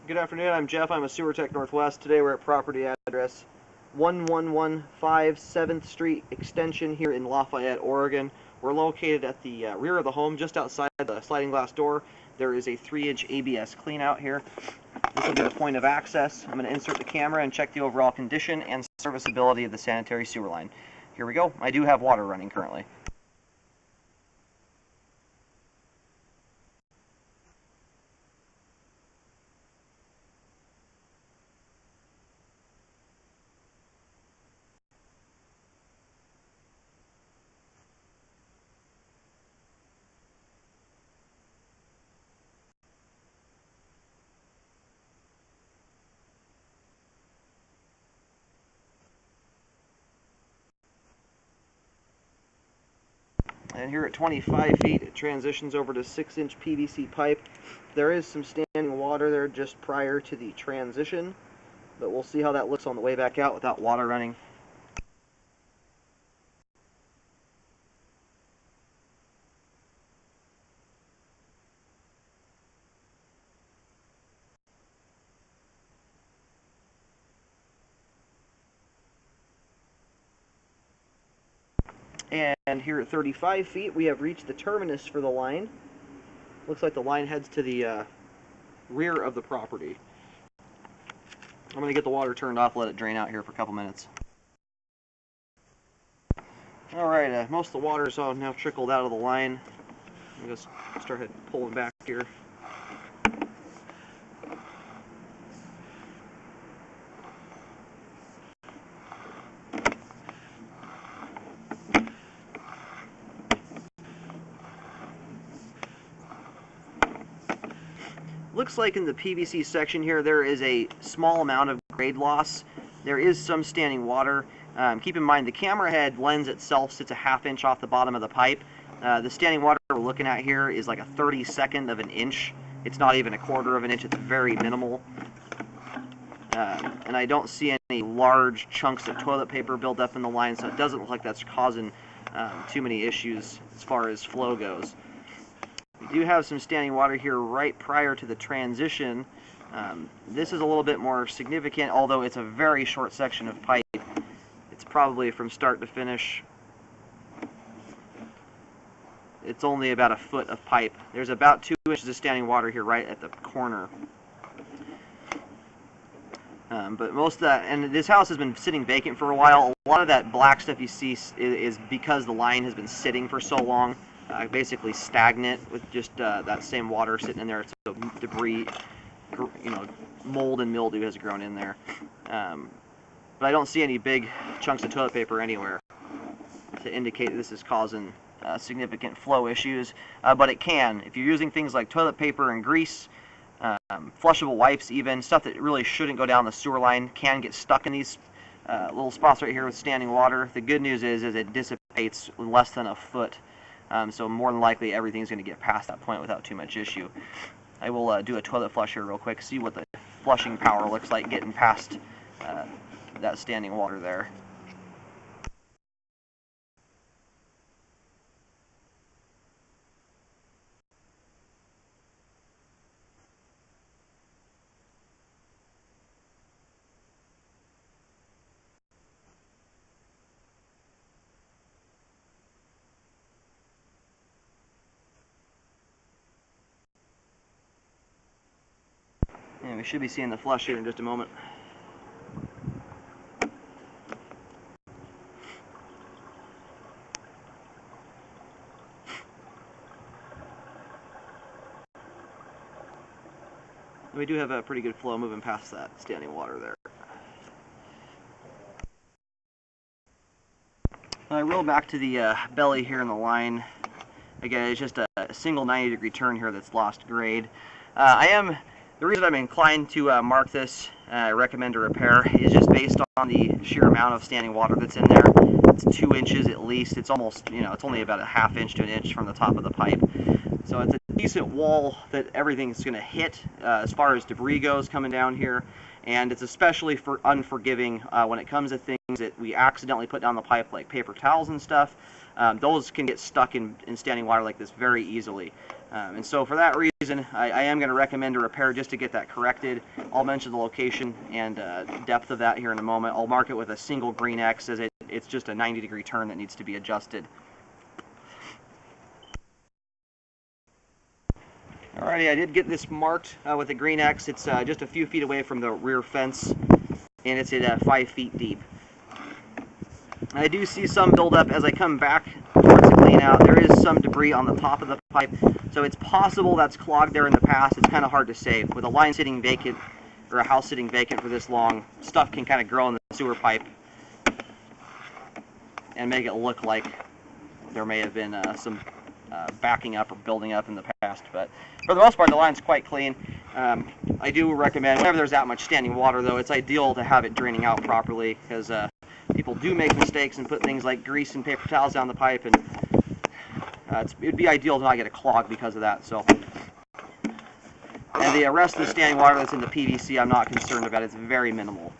Good afternoon, I'm Jeff. I'm a Sewer Tech Northwest. Today we're at property address 1115 7th Street Extension here in Lafayette, Oregon. We're located at the rear of the home, just outside the sliding glass door. There is a 3-inch ABS cleanout here. This will be the point of access. I'm going to insert the camera and check the overall condition and serviceability of the sanitary sewer line. Here we go. I do have water running currently. And here at 25 feet, it transitions over to 6-inch PVC pipe. There is some standing water there just prior to the transition, but we'll see how that looks on the way back out without water running. And here at 35 feet, we have reached the terminus for the line. Looks like the line heads to the rear of the property. I'm going to get the water turned off, let it drain out here for a couple minutes. Alright, most of the water is now trickled out of the line. I'm going to start pulling back here. Looks like in the PVC section here there is a small amount of grade loss. There is some standing water. Keep in mind the camera head lens itself sits a ½ inch off the bottom of the pipe. The standing water we're looking at here is like a 32nd of an inch. It's not even a quarter of an inch. It's very minimal. And I don't see any large chunks of toilet paper built up in the line, so it doesn't look like that's causing too many issues as far as flow goes. We do have some standing water here right prior to the transition. This is a little bit more significant, although it's a very short section of pipe. It's probably from start to finish. It's only about a foot of pipe. There's about 2 inches of standing water here right at the corner. But most of that, and this house has been sitting vacant for a while. A lot of that black stuff you see is because the line has been sitting for so long. Basically stagnant with just that same water sitting in there, so debris, mold and mildew has grown in there. But I don't see any big chunks of toilet paper anywhere to indicate that this is causing significant flow issues. But it can. If you're using things like toilet paper and grease, flushable wipes even, stuff that really shouldn't go down the sewer line can get stuck in these little spots right here with standing water. The good news is it dissipates in less than a foot. So more than likely everything's going to get past that point without too much issue. I will do a toilet flush here real quick, see what the flushing power looks like getting past that standing water there. And we should be seeing the flush here in just a moment. We do have a pretty good flow moving past that standing water there. I roll back to the belly here in the line. Again, it's just a single 90-degree turn here that's lost grade. The reason I'm inclined to mark this, recommend a repair, is just based on the sheer amount of standing water that's in there. It's 2 inches at least. It's almost, it's only about a ½ inch to an inch from the top of the pipe. So it's a decent wall that everything's going to hit as far as debris goes coming down here. And it's especially unforgiving when it comes to things that we accidentally put down the pipe, like paper towels and stuff. Those can get stuck in standing water like this very easily. And so for that reason, I am going to recommend a repair just to get that corrected. I'll mention the location and depth of that here in a moment. I'll mark it with a single green X as it's just a 90-degree turn that needs to be adjusted. Alrighty, I did get this marked with a green X. It's just a few feet away from the rear fence, and it's at 5 feet deep. I do see some buildup as I come back towards the clean out. There is some debris on the top of the pipe, so it's possible that's clogged there in the past. It's kind of hard to say. With a line sitting vacant, or a house sitting vacant for this long, stuff can kind of grow in the sewer pipe and make it look like there may have been some backing up or building up in the past. But for the most part, the line's quite clean. I do recommend, whenever there's that much standing water though, it's ideal to have it draining out properly, because people do make mistakes and put things like grease and paper towels down the pipe, and it'd be ideal to not get a clog because of that. So, and the rest of the standing water that's in the PVC, I'm not concerned about. It's very minimal.